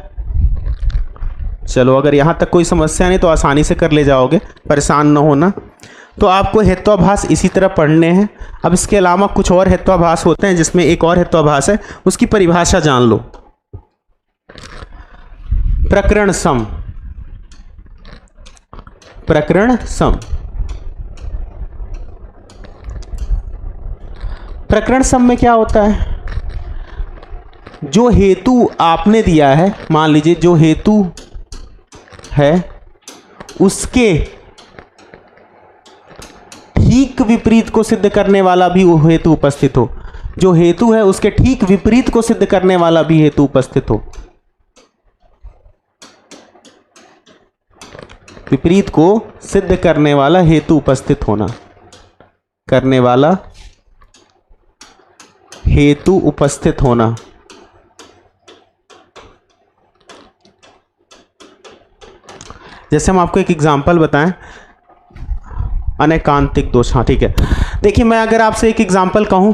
चलो, अगर यहां तक कोई समस्या नहीं तो आसानी से कर ले जाओगे, परेशान ना होना। तो आपको हेत्वाभास इसी तरह पढ़ने हैं। अब इसके अलावा कुछ और हेत्वाभास होते हैं, जिसमें एक और हेत्वाभास है, उसकी परिभाषा जान लो। प्रकरण सम। प्रकरण सम। प्रकरण सम में क्या होता है? जो हेतु आपने दिया है, मान लीजिए जो हेतु है उसके ठीक विपरीत को सिद्ध करने वाला भी वो हेतु उपस्थित हो। जो हेतु है उसके ठीक विपरीत को सिद्ध करने वाला भी हेतु उपस्थित हो। विपरीत को सिद्ध करने वाला हेतु उपस्थित होना, करने वाला हेतु उपस्थित होना। जैसे हम आपको एक एग्जांपल बताएं, अनैकांतिक दोष। हाँ ठीक है, देखिए मैं अगर आपसे एक एग्जांपल कहूं,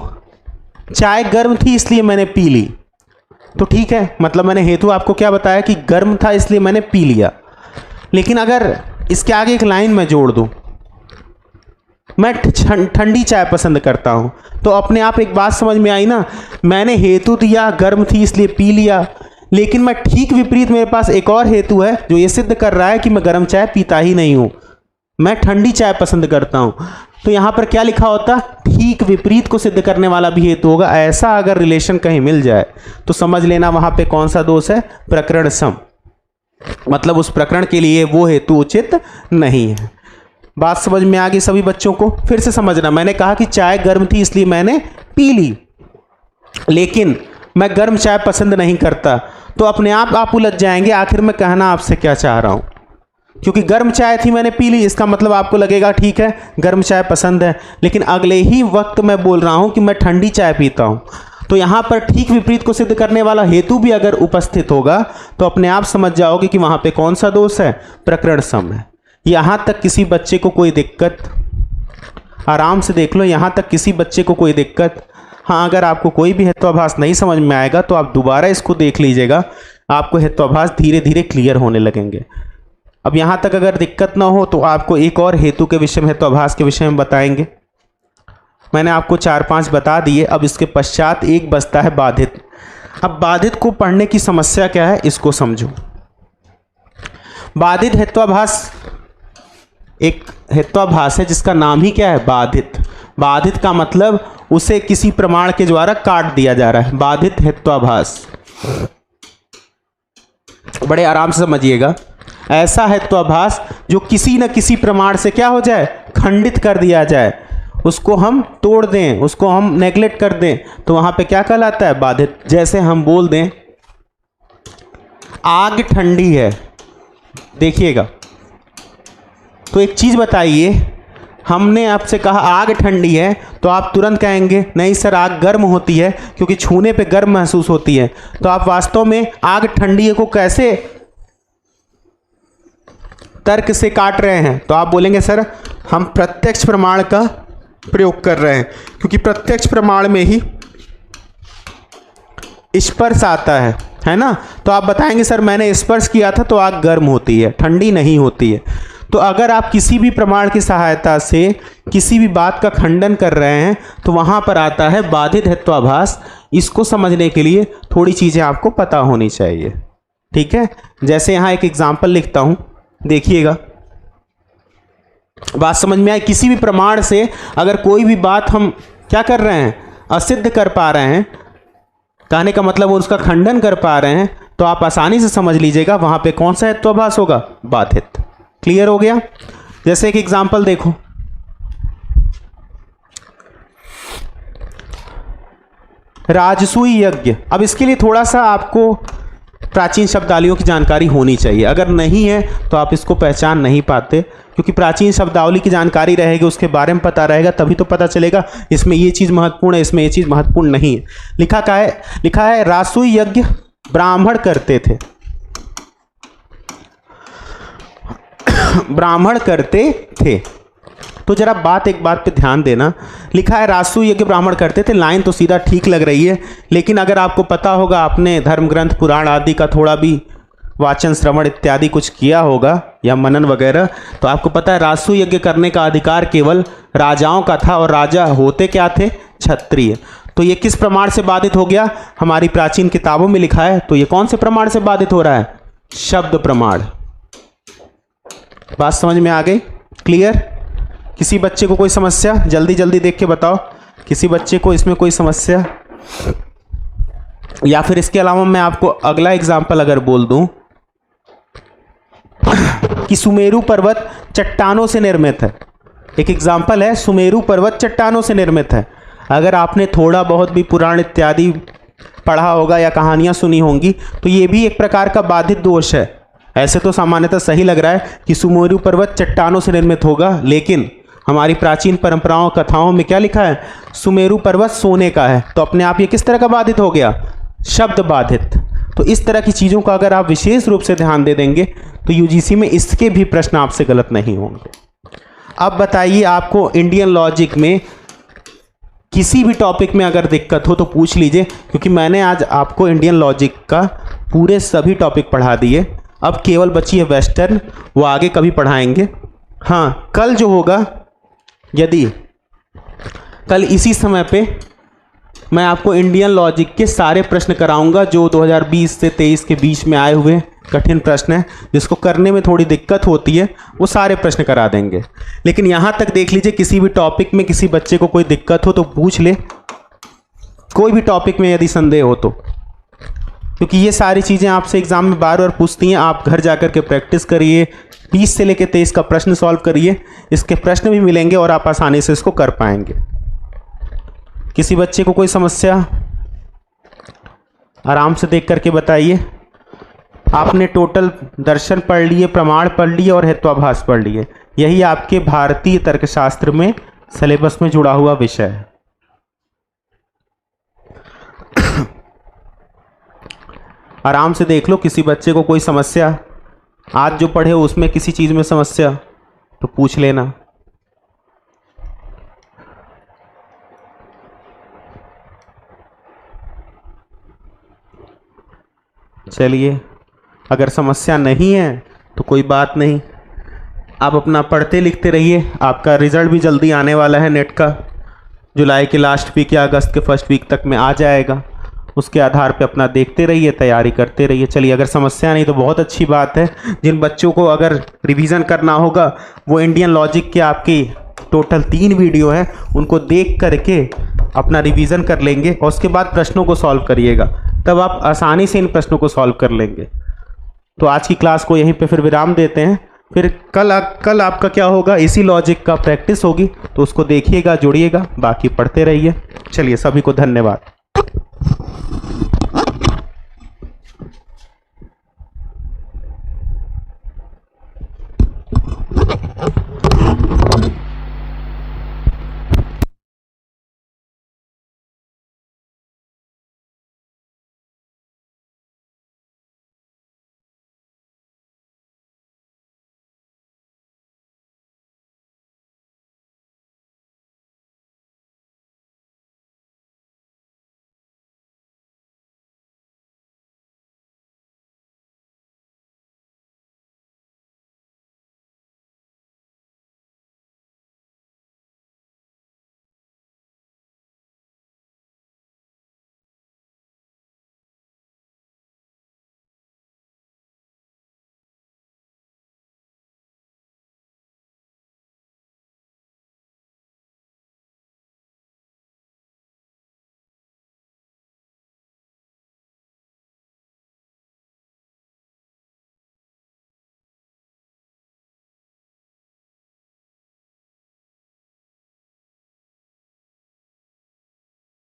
चाय गर्म थी इसलिए मैंने पी ली, तो ठीक है, मतलब मैंने हेतु आपको क्या बताया कि गर्म था इसलिए मैंने पी लिया। लेकिन अगर इसके आगे एक लाइन मैं जोड़ दूं, मैं ठंडी चाय पसंद करता हूं, तो अपने आप एक बात समझ में आई ना, मैंने हेतु दिया गर्म थी इसलिए पी लिया, लेकिन मैं ठीक विपरीत, मेरे पास एक और हेतु है जो ये सिद्ध कर रहा है कि मैं गर्म चाय पीता ही नहीं हूं, मैं ठंडी चाय पसंद करता हूं। तो यहां पर क्या लिखा होता? ठीक विपरीत को सिद्ध करने वाला भी हेतु होगा। ऐसा अगर रिलेशन कहीं मिल जाए तो समझ लेना वहां पे कौन सा दोष है? प्रकरण सम। मतलब उस प्रकरण के लिए वो हेतु उचित नहीं है। बात समझ में आ गई सभी बच्चों को? फिर से समझना, मैंने कहा कि चाय गर्म थी इसलिए मैंने पी ली, लेकिन मैं गर्म चाय पसंद नहीं करता, तो अपने आप उलझ जाएंगे आखिर मैं कहना आपसे क्या चाह रहा हूं। क्योंकि गर्म चाय थी मैंने पी ली, इसका मतलब आपको लगेगा ठीक है गर्म चाय पसंद है, लेकिन अगले ही वक्त मैं बोल रहा हूं कि मैं ठंडी चाय पीता हूं, तो यहां पर ठीक विपरीत को सिद्ध करने वाला हेतु भी अगर उपस्थित होगा तो अपने आप समझ जाओगे कि वहां पे कौन सा दोष है? प्रकरण सम है। यहां तक किसी बच्चे को कोई दिक्कत? आराम से देख लो, यहां तक किसी बच्चे को कोई दिक्कत? हाँ, अगर आपको कोई भी हेत्वाभास नहीं समझ में आएगा तो आप दोबारा इसको देख लीजिएगा, आपको हेत्वाभास धीरे धीरे क्लियर होने लगेंगे। अब यहाँ तक अगर दिक्कत ना हो तो आपको एक और हेतु के विषय में, हेत्वाभास के विषय में बताएंगे। मैंने आपको 4-5 बता दिए, अब इसके पश्चात एक बचता है बाधित। अब बाधित को पढ़ने की समस्या क्या है इसको समझो। बाधित हेत्वाभास एक हेत्वाभास है जिसका नाम ही क्या है? बाधित। बाधित का मतलब उसे किसी प्रमाण के द्वारा काट दिया जा रहा है, बाधित हेत्वाभास। बड़े आराम से समझिएगा, ऐसा हेत्वाभास जो किसी न किसी प्रमाण से क्या हो जाए? खंडित कर दिया जाए, उसको हम तोड़ दें, उसको हम नेग्लेक्ट कर दें, तो वहां पे क्या कहलाता है? बाधित। जैसे हम बोल दें आग ठंडी है, देखिएगा। तो एक चीज़ बताइए, हमने आपसे कहा आग ठंडी है, तो आप तुरंत कहेंगे नहीं सर आग गर्म होती है, क्योंकि छूने पे गर्म महसूस होती है। तो आप वास्तव में आग ठंडी है को कैसे तर्क से काट रहे हैं? तो आप बोलेंगे सर हम प्रत्यक्ष प्रमाण का प्रयोग कर रहे हैं, क्योंकि प्रत्यक्ष प्रमाण में ही स्पर्श आता है ना। तो आप बताएंगे सर मैंने स्पर्श किया था तो आग गर्म होती है, ठंडी नहीं होती है। तो अगर आप किसी भी प्रमाण की सहायता से किसी भी बात का खंडन कर रहे हैं तो वहाँ पर आता है बाधित हेत्वाभास। इसको समझने के लिए थोड़ी चीज़ें आपको पता होनी चाहिए, ठीक है। जैसे यहाँ एक एग्जाम्पल लिखता हूँ, देखिएगा, बात समझ में आए। किसी भी प्रमाण से अगर कोई भी बात हम क्या कर रहे हैं, असिद्ध कर पा रहे हैं, कहने का मतलब उसका खंडन कर पा रहे हैं, तो आप आसानी से समझ लीजिएगा वहाँ पे कौन सा हेत्वाभास होगा, बाधित। क्लियर हो गया? जैसे एक एग्जाम्पल देखो, राजसूय यज्ञ। अब इसके लिए थोड़ा सा आपको प्राचीन शब्दावलियों की जानकारी होनी चाहिए। अगर नहीं है तो आप इसको पहचान नहीं पाते, क्योंकि प्राचीन शब्दावली की जानकारी रहेगी, उसके बारे में पता रहेगा, तभी तो पता चलेगा इसमें ये चीज़ महत्वपूर्ण है, इसमें ये चीज़ महत्वपूर्ण नहीं है। लिखा है राजसूय यज्ञ ब्राह्मण करते थे, ब्राह्मण करते थे। तो जरा एक बात पे ध्यान देना, लिखा है राजसूय यज्ञ ब्राह्मण करते थे। लाइन तो सीधा ठीक लग रही है, लेकिन अगर आपको पता होगा, आपने धर्म ग्रंथ पुराण आदि का थोड़ा भी वाचन श्रवण इत्यादि कुछ किया होगा या मनन वगैरह, तो आपको पता है राजसूय यज्ञ करने का अधिकार केवल राजाओं का था, और राजा होते क्या थे, क्षत्रिय। तो ये किस प्रमाण से बाधित हो गया? हमारी प्राचीन किताबों में लिखा है। तो ये कौन से प्रमाण से बाधित हो रहा है? शब्द प्रमाण। बात समझ में आ गई? क्लियर? किसी बच्चे को कोई समस्या? जल्दी जल्दी देख के बताओ, किसी बच्चे को इसमें कोई समस्या? या फिर इसके अलावा मैं आपको अगला एग्जाम्पल अगर बोल दूं कि सुमेरु पर्वत चट्टानों से निर्मित है। एक एग्जाम्पल है, सुमेरु पर्वत चट्टानों से निर्मित है। अगर आपने थोड़ा बहुत भी पुराण इत्यादि पढ़ा होगा या कहानियां सुनी होंगी, तो ये भी एक प्रकार का बाधित दोष है। ऐसे तो सामान्यतः सही लग रहा है कि सुमेरु पर्वत चट्टानों से निर्मित होगा, लेकिन हमारी प्राचीन परंपराओं कथाओं में क्या लिखा है? सुमेरु पर्वत सोने का है। तो अपने आप ये किस तरह का बाधित हो गया? शब्द बाधित। तो इस तरह की चीज़ों का अगर आप विशेष रूप से ध्यान दे देंगे तो यूजीसी में इसके भी प्रश्न आपसे गलत नहीं होंगे। अब बताइए, आपको इंडियन लॉजिक में किसी भी टॉपिक में अगर दिक्कत हो तो पूछ लीजिए, क्योंकि मैंने आज आपको इंडियन लॉजिक का पूरे सभी टॉपिक पढ़ा दिए। अब केवल बची है वेस्टर्न, वो आगे कभी पढ़ाएंगे। हाँ, कल जो होगा, यदि कल इसी समय पे मैं आपको इंडियन लॉजिक के सारे प्रश्न कराऊंगा जो 2020 से 23 के बीच में आए हुए कठिन प्रश्न हैं, जिसको करने में थोड़ी दिक्कत होती है, वो सारे प्रश्न करा देंगे। लेकिन यहाँ तक देख लीजिए, किसी भी टॉपिक में किसी बच्चे को कोई दिक्कत हो तो पूछ ले, कोई भी टॉपिक में यदि संदेह हो तो, क्योंकि ये सारी चीज़ें आपसे एग्जाम में बार बार पूछती हैं। आप घर जाकर के प्रैक्टिस करिए, 20 से लेकर 23 का प्रश्न सॉल्व करिए, इसके प्रश्न भी मिलेंगे और आप आसानी से इसको कर पाएंगे। किसी बच्चे को कोई समस्या? आराम से देख करके बताइए। आपने टोटल दर्शन पढ़ लिए, प्रमाण पढ़ लिए और हेत्वाभास पढ़ लिए। यही आपके भारतीय तर्कशास्त्र में सिलेबस में जुड़ा हुआ विषय है। आराम से देख लो, किसी बच्चे को कोई समस्या, आज जो पढ़े हो उसमें किसी चीज़ में समस्या तो पूछ लेना। चलिए, अगर समस्या नहीं है तो कोई बात नहीं, आप अपना पढ़ते लिखते रहिए। आपका रिज़ल्ट भी जल्दी आने वाला है नेट का, जुलाई के लास्ट वीक या अगस्त के फर्स्ट वीक तक में आ जाएगा। उसके आधार पे अपना देखते रहिए, तैयारी करते रहिए। चलिए, अगर समस्या नहीं तो बहुत अच्छी बात है। जिन बच्चों को अगर रिवीजन करना होगा वो इंडियन लॉजिक के आपकी टोटल 3 वीडियो हैं, उनको देख करके अपना रिवीजन कर लेंगे और उसके बाद प्रश्नों को सॉल्व करिएगा, तब आप आसानी से इन प्रश्नों को सॉल्व कर लेंगे। तो आज की क्लास को यहीं पे फिर विराम देते हैं। फिर कल आपका क्या होगा, इसी लॉजिक का प्रैक्टिस होगी, तो उसको देखिएगा, जोड़िएगा, बाकी पढ़ते रहिए। चलिए, सभी को धन्यवाद।